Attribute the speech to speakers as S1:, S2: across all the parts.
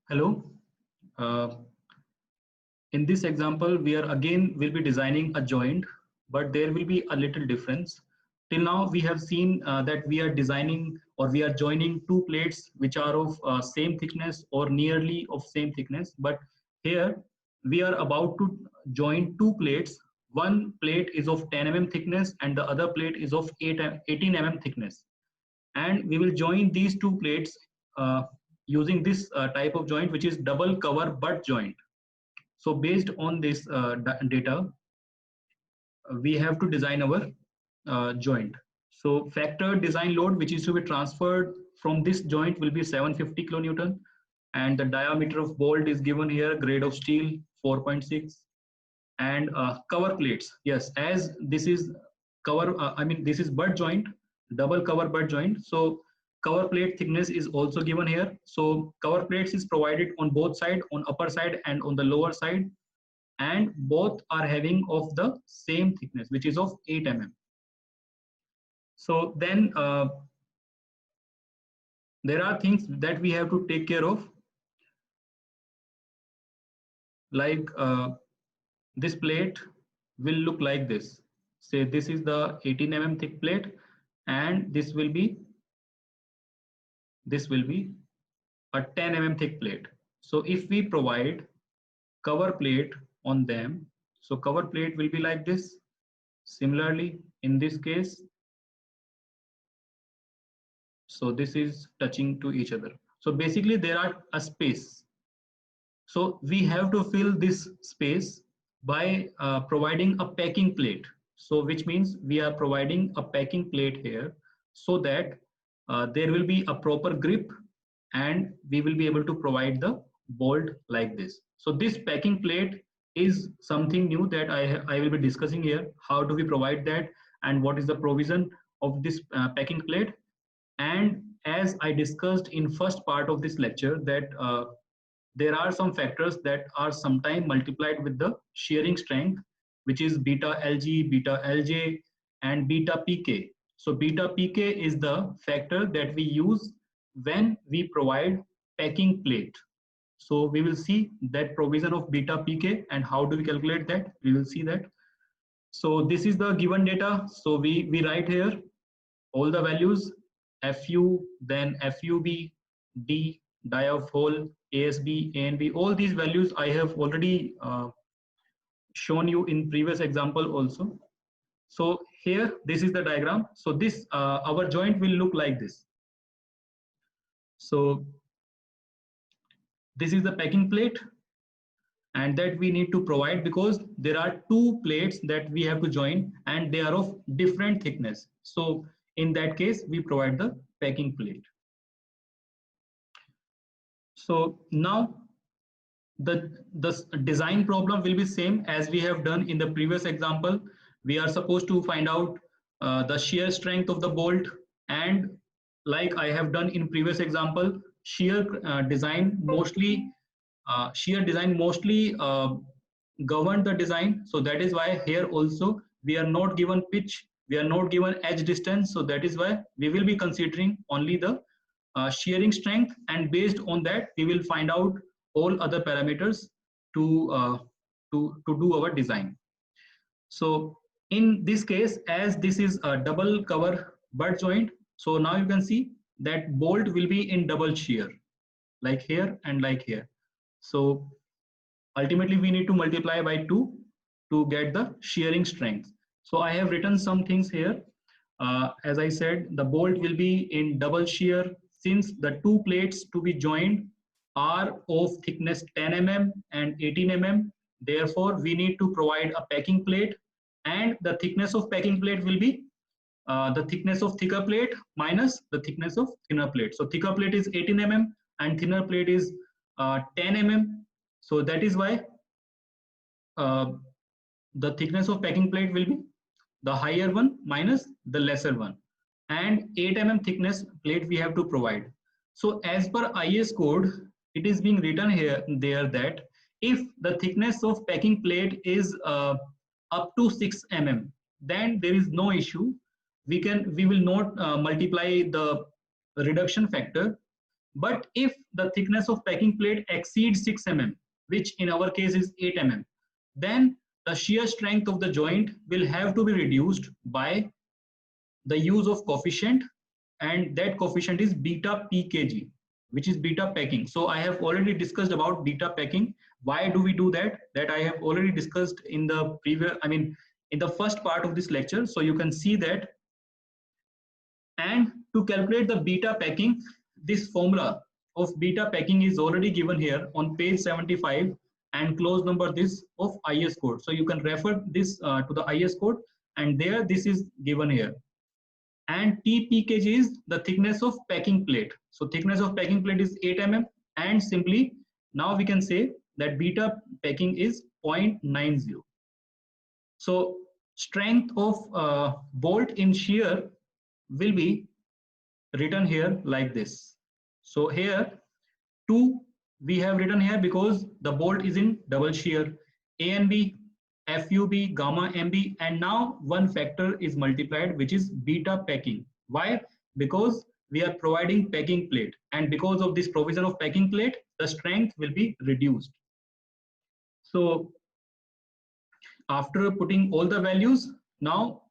S1: Hello. Uh, in this example, will be designing a joint, but there will be a little difference. Till now, we have seen that we are designing or we are joining two plates which are of same thickness or nearly of same thickness. But here we are about to join two plates. One plate is of 10 mm thickness and the other plate is of 18 mm thickness. And we will join these two plates uh, using this type of joint, which is double cover butt joint. So based on this data, we have to design our joint. So factor design load, which is to be transferred from this joint, will be 750 kilonewton, and the diameter of bolt is given here, grade of steel 4.6, and cover plates. Yes, as this is this is butt joint, double cover butt joint. So cover plate thickness is also given here. So cover plates is provided on both side, on upper side and on the lower side, and both are having of the same thickness, which is of 8 mm. So then there are things that we have to take care of, like this plate will look like this. Say this is the 18 mm thick plate, and this will be a 10 mm thick plate. So if we provide cover plate on them, so cover plate will be like this. Similarly, in this case, so this is touching to each other. So basically there are a space. So we have to fill this space by providing a packing plate. So which means we are providing a packing plate here so that there will be a proper grip and we will be able to provide the bolt like this. So this packing plate is something new that I will be discussing here. How do we provide that and what is the provision of this packing plate? And as I discussed in first part of this lecture, that there are some factors that are sometimes multiplied with the shearing strength, which is beta Lg, beta Lj, and beta Pk. So beta Pk is the factor that we use when we provide packing plate. So we will see that provision of beta Pk and how do we calculate that. We will see that. So this is the given data. So we write here all the values, Fu, then Fub, D, die of hole, ASB, ANB, all these values I have already shown you in previous example also. So here, this is the diagram. So this, our joint will look like this. So this is the packing plate, and that we need to provide because there are two plates that we have to join and they are of different thickness. So in that case, we provide the packing plate. So now the design problem will be same as we have done in the previous example. We are supposed to find out the shear strength of the bolt, and like I have done in previous example, shear design mostly govern the design. So that is why here also we are not given pitch, we are not given edge distance. So that is why we will be considering only the shearing strength, and based on that we will find out all other parameters to do our design. So in this case, as this is a double cover butt joint, so now you can see that bolt will be in double shear, like here and like here. So ultimately we need to multiply by 2 to get the shearing strength. So I have written some things here. As I said, the bolt will be in double shear since the two plates to be joined are of thickness 10 mm and 18 mm. Therefore, we need to provide a packing plate, and the thickness of packing plate will be the thickness of thicker plate minus the thickness of thinner plate. So thicker plate is 18 mm and thinner plate is 10 mm. So that is why the thickness of packing plate will be the higher one minus the lesser one, and 8 mm thickness plate we have to provide. So as per IS code, it is being written here there that if the thickness of packing plate is up to 6 mm, then there is no issue. We will not multiply the reduction factor. But if the thickness of packing plate exceeds 6 mm, which in our case is 8 mm, then the shear strength of the joint will have to be reduced by the use of coefficient, and that coefficient is beta pkg, which is beta packing. So I have already discussed about beta packing. Why do we do that? That I have already discussed in the previous, I mean, in the first part of this lecture. So you can see that. And to calculate the beta packing, this formula of beta packing is already given here on page 75 and clause number this of IS code. So you can refer this to the IS code, and there this is given here. And TPKG is the thickness of packing plate. So thickness of packing plate is 8 mm, and simply now we can say that beta packing is 0.90. So strength of bolt in shear will be written here like this. So here 2 we have written here because the bolt is in double shear, A and B, FUB, gamma MB, and now one factor is multiplied, which is beta packing. Why? Because we are providing packing plate, and because of this provision of packing plate, the strength will be reduced. So after putting all the values, now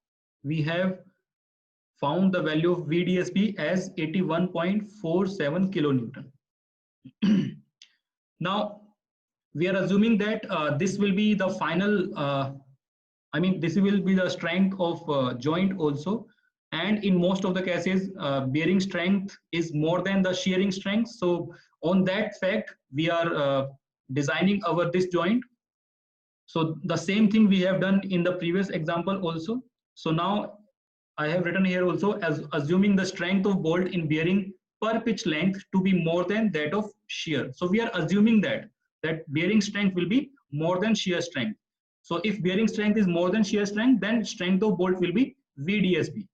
S1: we have found the value of VDSP as 81.47 kilonewton. Now we are assuming that this will be the final, I mean, this will be the strength of joint also. And in most of the cases, bearing strength is more than the shearing strength. So on that fact, we are designing our this joint. So the same thing we have done in the previous example also. So now I have written here also as assuming the strength of bolt in bearing per pitch length to be more than that of shear. So we are assuming that bearing strength will be more than shear strength. So if bearing strength is more than shear strength, then strength of bolt will be VDSB.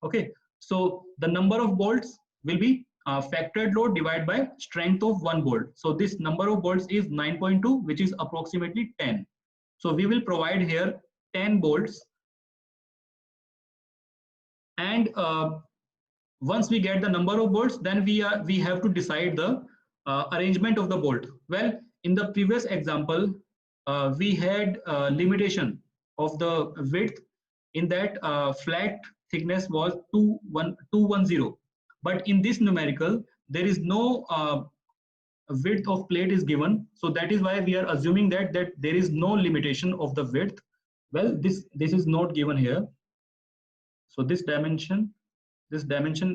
S1: Okay. So the number of bolts will be factored load divided by strength of one bolt. So this number of bolts is 9.2, which is approximately 10. So we will provide here 10 bolts. And once we get the number of bolts, then we have to decide the arrangement of the bolt. Well, in the previous example, we had limitation of the width in that flat thickness was 210. But in this numerical, there is no width of plate is given. So that is why we are assuming that there is no limitation of the width. Well, this is not given here. So this dimension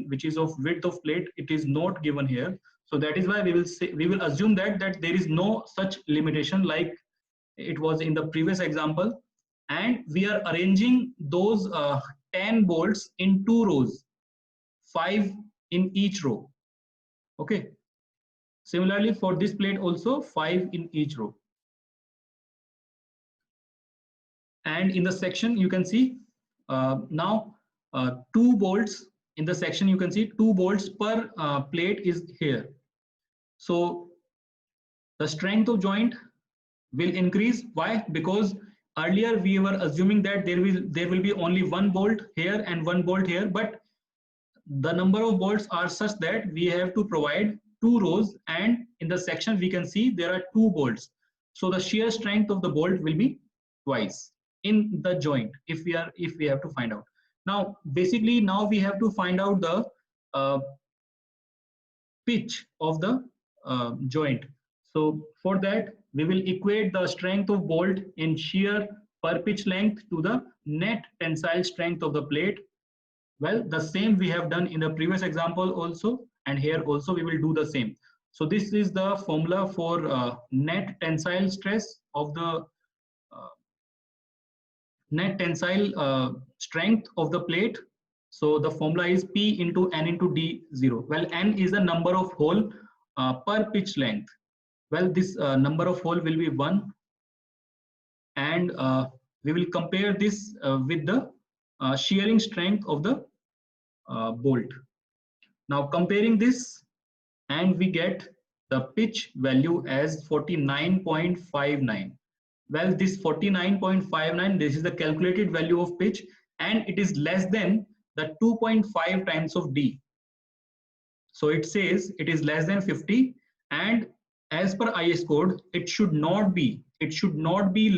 S1: which is of width of plate, it is not given here. So that is why we will assume that there is no such limitation like it was in the previous example, and we are arranging those 10 bolts in 2 rows, 5 in each row. Okay. Similarly for this plate also 5 in each row. And in the section you can see now 2 bolts in the section, you can see 2 bolts per plate is here. So the strength of joint will increase. Why? Because earlier we were assuming that there will be only 1 bolt here and 1 bolt here, but the number of bolts are such that we have to provide 2 rows, and in the section we can see there are 2 bolts. So the shear strength of the bolt will be twice in the joint if we have to find out. Now basically now we have to find out the pitch of the joint. So for that we will equate the strength of bolt in shear per pitch length to the net tensile strength of the plate. Well, the same we have done in the previous example also, and here also we will do the same. So this is the formula for net tensile stress of the net tensile strength of the plate. So the formula is P into N into D0. Well, N is the number of hole per pitch length. Well, this number of hole will be 1, and we will compare this with the shearing strength of the bolt. Now comparing this, and we get the pitch value as 49.59. Well, this 49.59, this is the calculated value of pitch, and it is less than the 2.5 times of D. So it says it is less than 50, and as per IS code, it should not be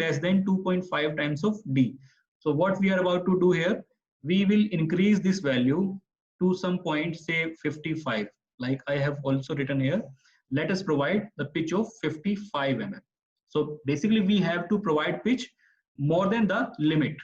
S1: less than 2.5 times of D. So what we are about to do here, we will increase this value to some point, say 55, like I have also written here. Let us provide the pitch of 55 mm. So basically we have to provide pitch more than the limit.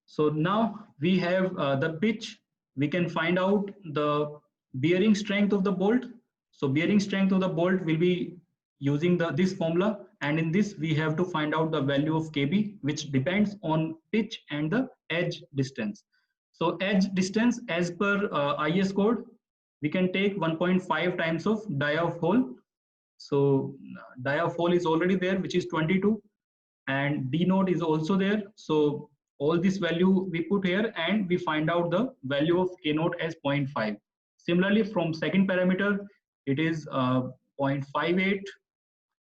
S1: So now we have the pitch. We can find out the bearing strength of the bolt. So bearing strength of the bolt will be using this formula, and in this we have to find out the value of KB, which depends on pitch and the edge distance. So edge distance, as per IS code, we can take 1.5 times of dia of hole. So dia of hole is already there, which is 22, and D node is also there. So all this value we put here, and we find out the value of K node as 0.5. Similarly, from second parameter, it is 0.58,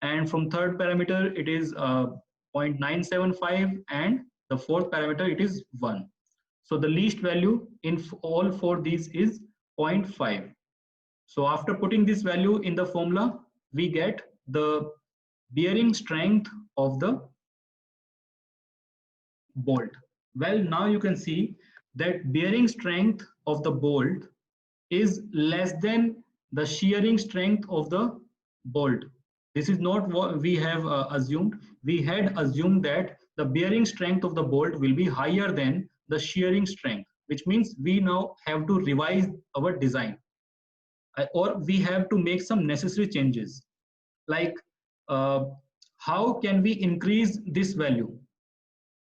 S1: and from third parameter, it is 0.975, and the fourth parameter, it is 1. So the least value in all four these is 0.5. So after putting this value in the formula, we get the bearing strength of the bolt. Well, now you can see that bearing strength of the bolt is less than the shearing strength of the bolt. This is not what we have assumed. We had assumed that the bearing strength of the bolt will be higher than the shearing strength, which means we now have to revise our design, or we have to make some necessary changes. Like how can we increase this value?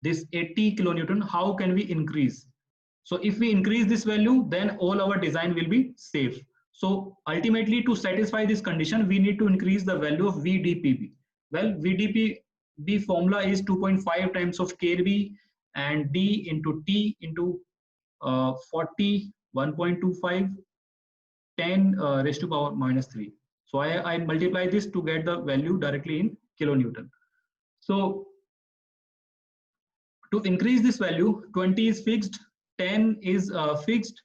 S1: This 80 kilonewton, how can we increase? So if we increase this value, then all our design will be safe. So ultimately, to satisfy this condition, we need to increase the value of VDPB. Well, VDPB formula is 2.5 times of KB and D into T into 40, 1.25, 10 raised to power minus 3. So I multiply this to get the value directly in kilonewton. So to increase this value, 20 is fixed, 10 is fixed,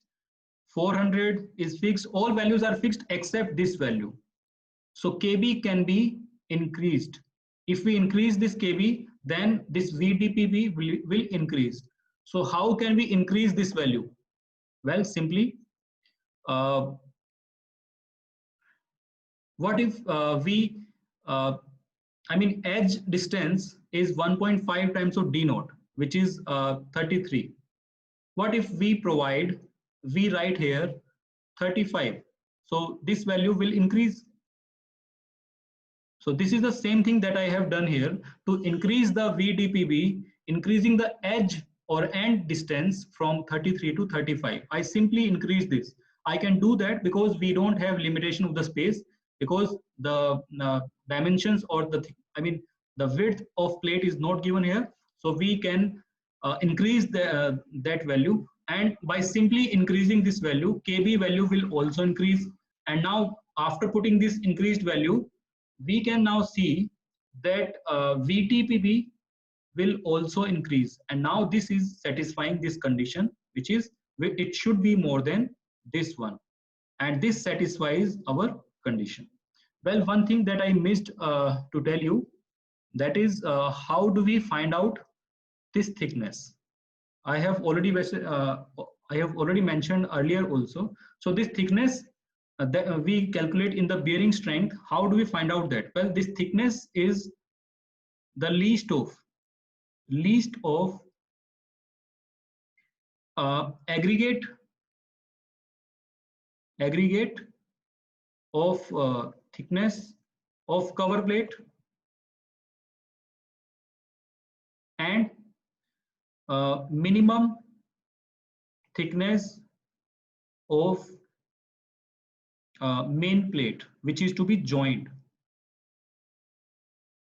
S1: 400 is fixed. All values are fixed except this value. So KB can be increased. If we increase this KB, then this VDPB will increase. So how can we increase this value? Well, simply, what if edge distance is 1.5 times of D naught, which is 33. What if we write here 35? So this value will increase. So this is the same thing that I have done here to increase the VDPB, increasing the edge or end distance from 33 to 35. I simply increase this. I can do that because we don't have limitation of the space, because the dimensions or the width of plate is not given here. So we can increase that value, and by simply increasing this value, KB value will also increase. And now after putting this increased value, we can now see that VTPB will also increase, and now this is satisfying this condition, which is it should be more than this one, and this satisfies our condition. Well, one thing that I missed to tell you, that is how do we find out this thickness? I have already mentioned earlier also. So this thickness that we calculate in the bearing strength. How do we find out that? Well, this thickness is the least of aggregate of thickness of cover plate and minimum thickness of main plate, which is to be joined.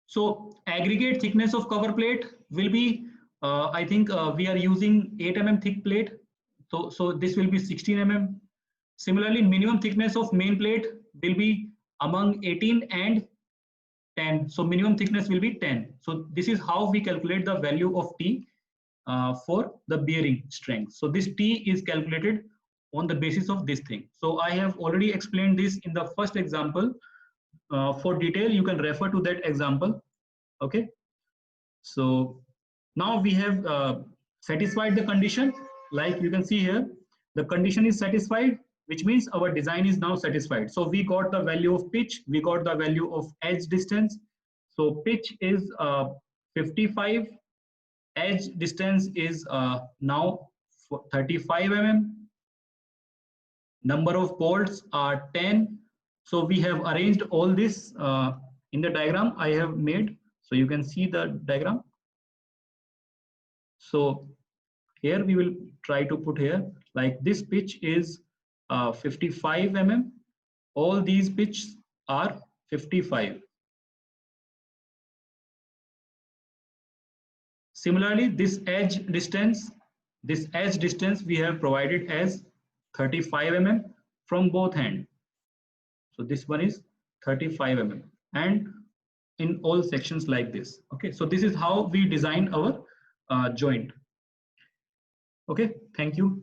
S1: So aggregate thickness of cover plate will be, I think we are using 8 mm thick plate. So this will be 16 mm. Similarly, minimum thickness of main plate will be among 18 and 10. So minimum thickness will be 10. So this is how we calculate the value of T. for the bearing strength. So this T is calculated on the basis of this thing. So I have already explained this in the first example. For detail, you can refer to that example. Okay. So now we have satisfied the condition. Like you can see here, the condition is satisfied, which means our design is now satisfied. So we got the value of pitch, we got the value of edge distance. So pitch is 55, edge distance is now 35 mm. Number of bolts are 10. So we have arranged all this in the diagram I have made. So you can see the diagram. So here we will try to put here, like this pitch is 55 mm. All these pitches are 55. Similarly, this edge distance we have provided as 35 mm from both ends. So this one is 35 mm and in all sections like this. Okay, so this is how we design our joint. Okay, thank you.